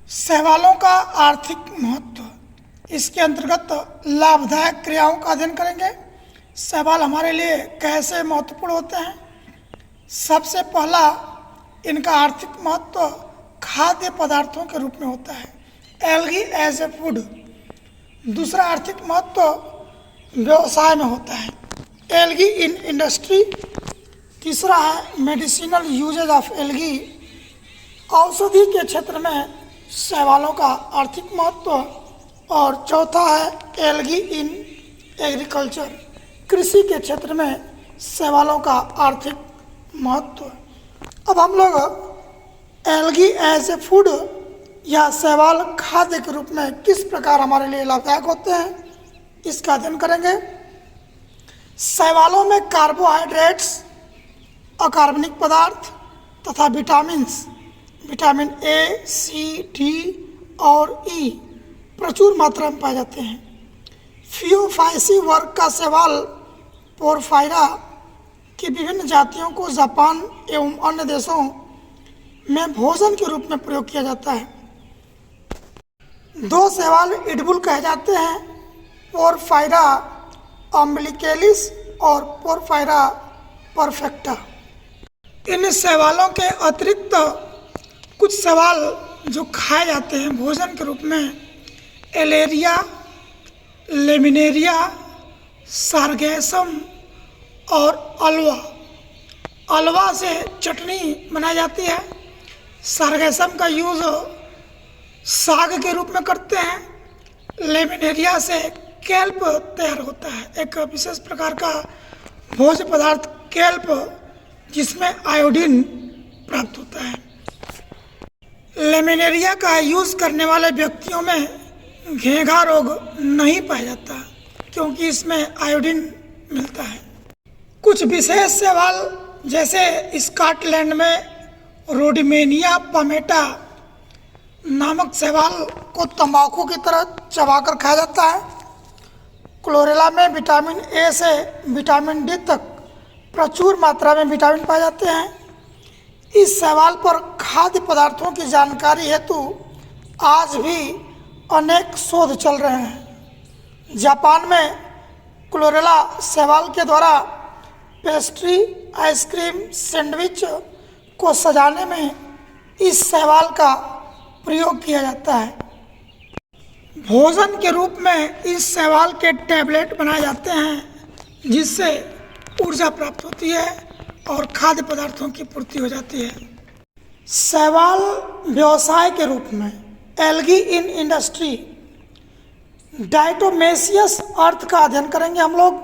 शैवालों का आर्थिक महत्व। इसके अंतर्गत लाभदायक क्रियाओं का अध्ययन करेंगे। शैवाल हमारे लिए कैसे महत्वपूर्ण होते हैं। सबसे पहला, इनका आर्थिक महत्व खाद्य पदार्थों के रूप में होता है, एल्गी एज ए फूड। दूसरा आर्थिक महत्व व्यवसाय में होता है, एल्गी इन इंडस्ट्री। तीसरा है मेडिसिनल यूजेज ऑफ एल्गी, औषधि के क्षेत्र में शैवालों का आर्थिक महत्व। और चौथा है एल्गी इन एग्रीकल्चर, कृषि के क्षेत्र में शैवालों का आर्थिक महत्व। अब हम लोग एल्गी एज ए फूड या शैवाल खाद्य के रूप में किस प्रकार हमारे लिए लाभदायक होते हैं, इसका अध्ययन करेंगे। शैवालों में कार्बोहाइड्रेट्स, अकार्बनिक पदार्थ तथा vitamins, vitamin A, C, D और ई प्रचुर मात्रा में पाए जाते हैं। फियोफाइसी वर्ग का शैवाल पोरफायरा की विभिन्न जातियों को जापान एवं अन्य देशों में भोजन के रूप में प्रयोग किया जाता है। दो शैवाल इडबुल कहे जाते हैं, पोरफायरा अम्बिलिकेलिस और पोरफायरा परफेक्टा। इन शैवालों के अतिरिक्त कुछ शैवाल जो खाए जाते हैं भोजन के रूप में, एलेरिया, लेमिनेरिया, सार्गेसम और अलवा। अलवा से चटनी बनाई जाती है। सार्गेसम का यूज़ साग के रूप में करते हैं। लेमिनेरिया से केल्प तैयार होता है, एक विशेष प्रकार का भोज्य पदार्थ केल्प, जिसमें आयोडीन प्राप्त होता है। लेमिनेरिया का यूज़ करने वाले व्यक्तियों में घेंघा रोग नहीं पाया जाता, क्योंकि इसमें आयोडीन मिलता है। कुछ विशेष शैवाल जैसे स्कॉटलैंड में रोडमेनिया पामेटा नामक शैवाल को तंबाकू की तरह चबाकर खाया जाता है। क्लोरेला में विटामिन ए से विटामिन डी तक प्रचुर मात्रा में विटामिन पाए जाते हैं। इस शैवाल पर खाद्य पदार्थों की जानकारी हेतु आज भी अनेक शोध चल रहे हैं। जापान में क्लोरेला शैवाल के द्वारा पेस्ट्री, आइसक्रीम, सैंडविच को सजाने में इस शैवाल का प्रयोग किया जाता है। भोजन के रूप में इस शैवाल के टैबलेट बनाए जाते हैं, जिससे ऊर्जा प्राप्त होती है और खाद्य पदार्थों की पूर्ति हो जाती है। शैवाल व्यवसाय के रूप में, algae in industry. Diatomaceous earth का अध्ययन करेंगे हम लोग।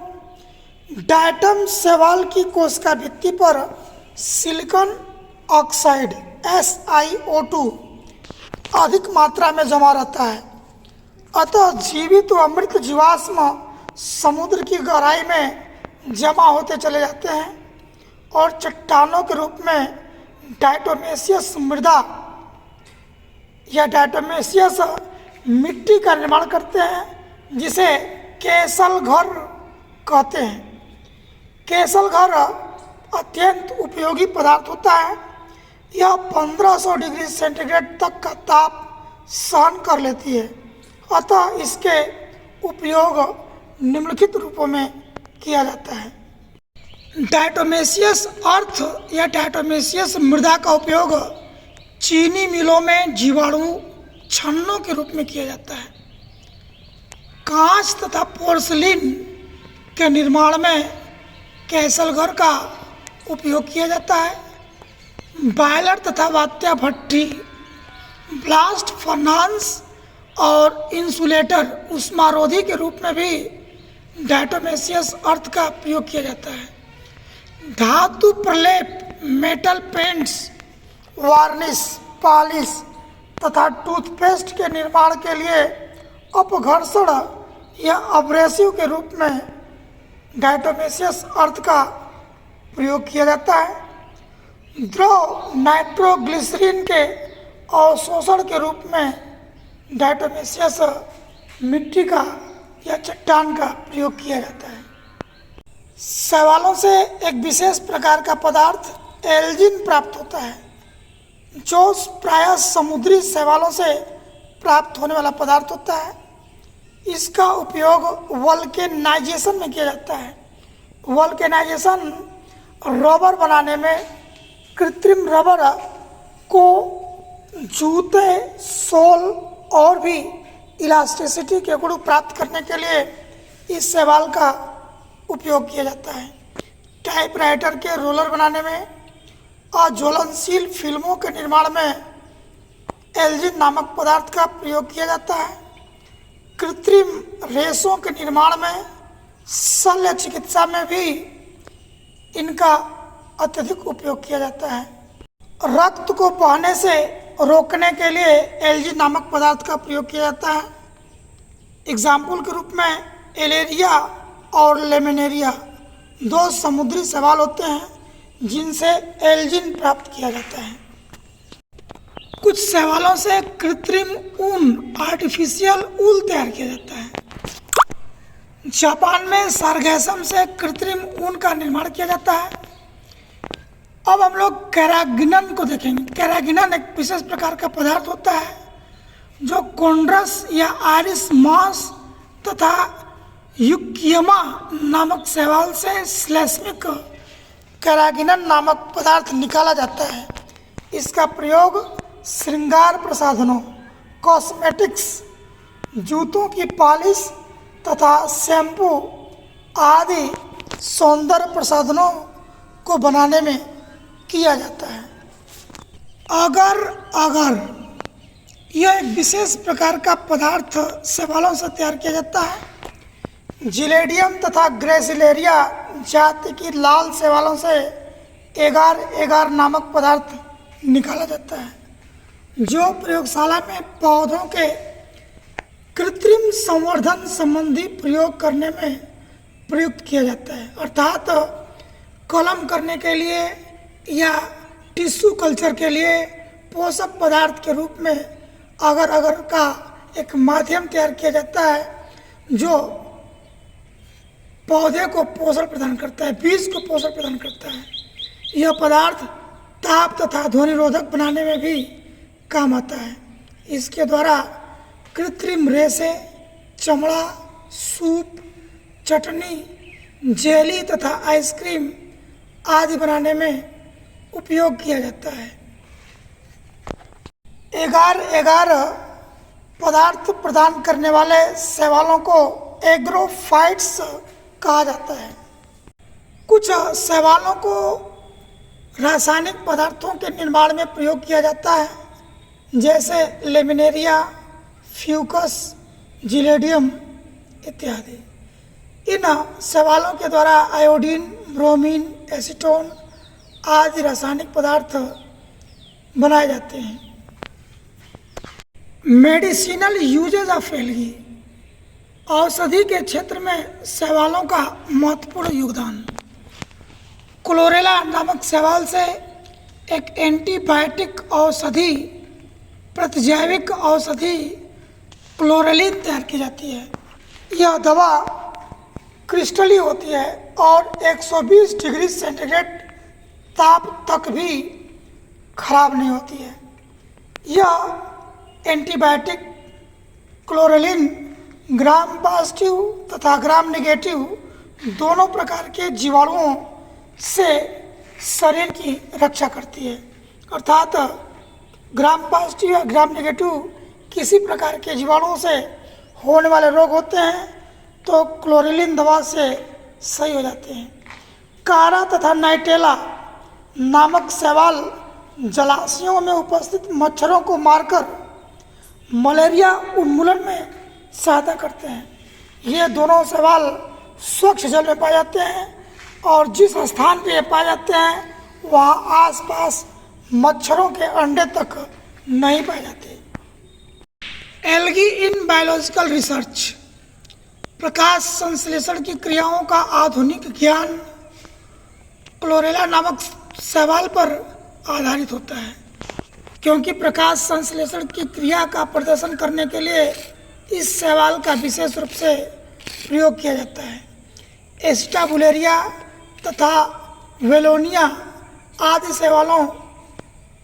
डायटम शैवाल की कोशिका भित्ति पर सिलिकॉन ऑक्साइड SiO2 अधिक मात्रा में जमा रहता है, अतः जीवित व अमृत जीवाश्म समुद्र की गहराई में जमा होते चले जाते हैं और चट्टानों के रूप में डायटोमेसियस मृदा या डायटोमेसियस मिट्टी का निर्माण करते हैं, जिसे केसल घर कहते हैं। केसल घर अत्यंत उपयोगी पदार्थ होता है। यह 1500 डिग्री सेंटीग्रेड तक का ताप सहन कर लेती है, अतः इसके उपयोग निम्नलिखित रूपों में किया जाता है। डायटोमेसियस अर्थ या डायटोमेसियस मृदा का उपयोग चीनी मिलों में जीवाणु छन्नों के रूप में किया जाता है। कांच तथा पोर्सिलिन के निर्माण में केसल घर का उपयोग किया जाता है। बॉयलर तथा वात्या भट्टी, ब्लास्ट फर्नांस और इंसुलेटर उष्मारोधी के रूप में भी डायटोमेसियस अर्थ का प्रयोग किया जाता है। धातु प्रलेप, मेटल पेंट्स, वार्निश, पॉलिश तथा टूथपेस्ट के निर्माण के लिए अपघर्षण या अब्रेसिव के रूप में डायटोमेसियस अर्थ का प्रयोग किया जाता है। द्रव नाइट्रोग्लिसरीन के अवशोषण के रूप में डायटोमेसियस मिट्टी का या चट्टान का प्रयोग किया जाता है। शैवालों से एक विशेष प्रकार का पदार्थ एल्जिन प्राप्त होता है। जो प्रायः समुद्री शैवालों से प्राप्त होने वाला पदार्थ होता है। इसका उपयोग वल्केनाइजेशन में किया जाता है। वल्केनाइजेशन रबर बनाने में कृत्रिम रबर को जूते, सोल और भी इलास्टिसिटी के गुण प्राप्त करने के लिए इस शैवाल का उपयोग किया जाता है। टाइपराइटर के रोलर बनाने में और ज्वलनशील फिल्मों के निर्माण में एल्जिन नामक पदार्थ का प्रयोग किया जाता है। कृत्रिम रेशों के निर्माण में शल्य चिकित्सा में भी इनका अत्यधिक उपयोग किया जाता है। रक्त को बहने से रोकने के लिए एल्जिन नामक पदार्थ का प्रयोग किया जाता है। एग्जाम्पल के रूप में एलेरिया और लेमिनेरिया दो समुद्री शैवाल होते हैं जिनसे एल्जिन प्राप्त किया जाता है। कुछ शैवालों से कृत्रिम ऊन, आर्टिफिशियल ऊल तैयार किया जाता है। जापान में सारगैसम से कृत्रिम ऊन का निर्माण किया जाता है। अब हम लोग कैरागिनन को देखेंगे। कैरागिनन एक विशेष प्रकार का पदार्थ होता है जो कोंड्रस या आयरिस मांस तथा यूकियमा नामक शैवाल से श्लेष्मिक कैरागिनन नामक पदार्थ निकाला जाता है। इसका प्रयोग श्रृंगार प्रसाधनों, कॉस्मेटिक्स, जूतों की पॉलिश तथा शैम्पू आदि सौंदर्य प्रसाधनों को बनाने में किया जाता है। अगर यह एक विशेष प्रकार का पदार्थ शैवालों से तैयार किया जाता है। जिलेडियम तथा ग्रेसिलेरिया जाति की लाल शैवालों से एगार नामक पदार्थ निकाला जाता है जो प्रयोगशाला में पौधों के कृत्रिम संवर्धन संबंधी प्रयोग करने में प्रयुक्त किया जाता है। अर्थात कलम करने के लिए या टिश्यू कल्चर के लिए पोषक पदार्थ के रूप में अगर का एक माध्यम तैयार किया जाता है जो पौधे को पोषण प्रदान करता है, बीज को पोषण प्रदान करता है। यह पदार्थ ताप तथा ध्वनि रोधक बनाने में भी काम आता है। इसके द्वारा कृत्रिम रेशे, चमड़ा, सूप, चटनी, जेली तथा आइसक्रीम आदि बनाने में उपयोग किया जाता है। एगार पदार्थ प्रदान करने वाले शैवालों को एग्रोफाइट्स कहा जाता है। कुछ शैवालों को रासायनिक पदार्थों के निर्माण में प्रयोग किया जाता है जैसे लेमिनेरिया, फ्यूकस, जिलेडियम इत्यादि। इन शैवालों के द्वारा आयोडीन, ब्रोमीन, एसीटोन आदि रासायनिक पदार्थ बनाए जाते हैं। मेडिसिनल यूजेज ऑफ एल्गी, औषधि के क्षेत्र में शैवालों का महत्वपूर्ण योगदान। क्लोरेला नामक शैवाल से एक एंटीबायोटिक औषधि, प्रतिजैविक औषधि क्लोरेलिन तैयार की जाती है। यह दवा क्रिस्टली होती है और 120 डिग्री सेंटीग्रेड ताप तक भी खराब नहीं होती है। यह एंटीबायोटिक क्लोरेलिन ग्राम पॉजिटिव तथा ग्राम नेगेटिव दोनों प्रकार के जीवाणुओं से शरीर की रक्षा करती है। अर्थात ग्राम पॉजिटिव या ग्राम नेगेटिव किसी प्रकार के जीवाणुओं से होने वाले रोग होते हैं तो क्लोरेलिन दवा से सही हो जाते हैं। कारा तथा नाइटेला नामक शैवाल जलाशयों में उपस्थित मच्छरों को मारकर मलेरिया उन्मूलन में सहायता करते हैं। ये दोनों शैवाल स्वच्छ जल में पाए जाते हैं और जिस स्थान पे ये पाए जाते हैं वहाँ आसपास मच्छरों के अंडे तक नहीं पाए जाते। एल्गी इन बायोलॉजिकल रिसर्च, प्रकाश संश्लेषण की क्रियाओं का आधुनिक ज्ञान क्लोरेला नामक शैवाल पर आधारित होता है क्योंकि प्रकाश संश्लेषण की क्रिया का प्रदर्शन करने के लिए इस शैवाल का विशेष रूप से प्रयोग किया जाता है। एस्टाबुलेरिया तथा वेलोनिया आदि शैवालों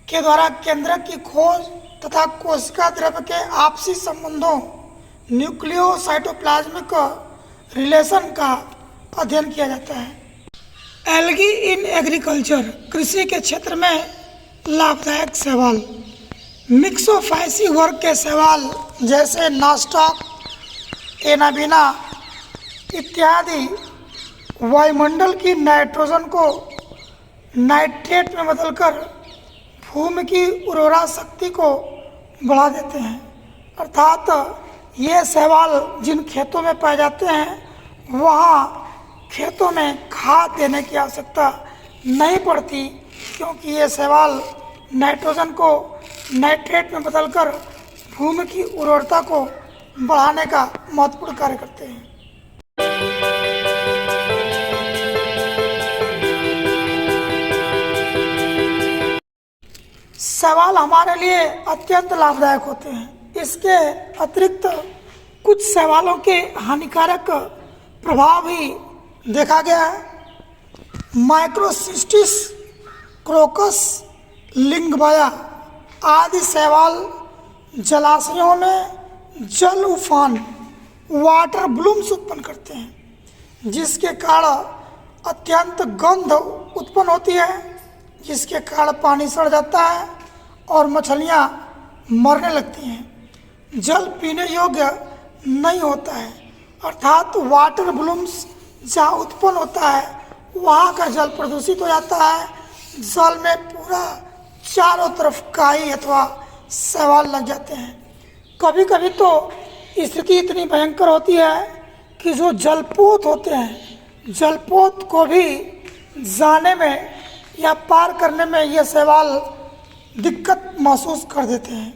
के द्वारा केंद्रक की खोज तथा कोशिका द्रव्य के आपसी संबंधों न्यूक्लियोसाइटोप्लाज्मिक रिलेशन का अध्ययन किया जाता है। एल्गी इन एग्रीकल्चर, कृषि के क्षेत्र में लाभदायक शैवाल। मिक्सोफाइसी वर्ग के शैवाल जैसे नास्टॉक, एनाबीना इत्यादि वायुमंडल की नाइट्रोजन को नाइट्रेट में बदलकर भूमि की उर्वरा शक्ति को बढ़ा देते हैं। अर्थात ये शैवाल जिन खेतों में पाए जाते हैं वहाँ खेतों में खाद देने की आवश्यकता नहीं पड़ती, क्योंकि ये शैवाल नाइट्रोजन को नाइट्रेट में बदलकर भूमि की उर्वरता को बढ़ाने का महत्वपूर्ण कार्य करते हैं। शैवाल हमारे लिए अत्यंत लाभदायक होते हैं। इसके अतिरिक्त कुछ शैवालों के हानिकारक प्रभाव भी देखा गया है। माइक्रोसिस्टिस, क्रोकस, लिंगबाया आदि शैवाल जलाशयों में जल उफान, वाटर ब्लूम्स उत्पन्न करते हैं, जिसके कारण अत्यंत गंध उत्पन्न होती है, जिसके कारण पानी सड़ जाता है और मछलियाँ मरने लगती हैं। जल पीने योग्य नहीं होता है, अर्थात वाटर ब्लूम्स जहाँ उत्पन्न होता है वहाँ का जल प्रदूषित हो जाता है। जल में पूरा चारों तरफ काई अथवा शैवाल लग जाते हैं। कभी कभी तो स्थिति इतनी भयंकर होती है कि जो जलपोत होते हैं, जलपोत को भी जाने में या पार करने में ये शैवाल दिक्कत महसूस कर देते हैं।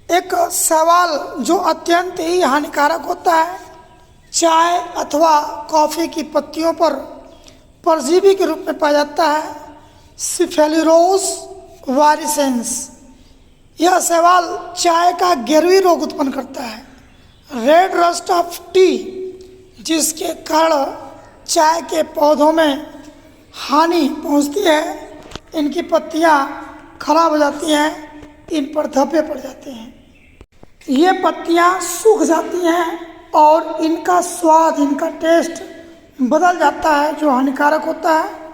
एक शैवाल जो अत्यंत ही हानिकारक होता है, चाय अथवा कॉफ़ी की पत्तियों पर परजीवी के रूप में पाया जाता है, सिफेलिरोस वारिसेंस। यह शैवाल चाय का गिरवी रोग उत्पन्न करता है, रेड रस्ट ऑफ टी, जिसके कारण चाय के पौधों में हानि पहुंचती है। इनकी पत्तियां खराब हो जाती हैं, इन पर धब्बे पड़ जाते हैं, ये पत्तियां सूख जाती हैं और इनका स्वाद, इनका टेस्ट बदल जाता है, जो हानिकारक होता है।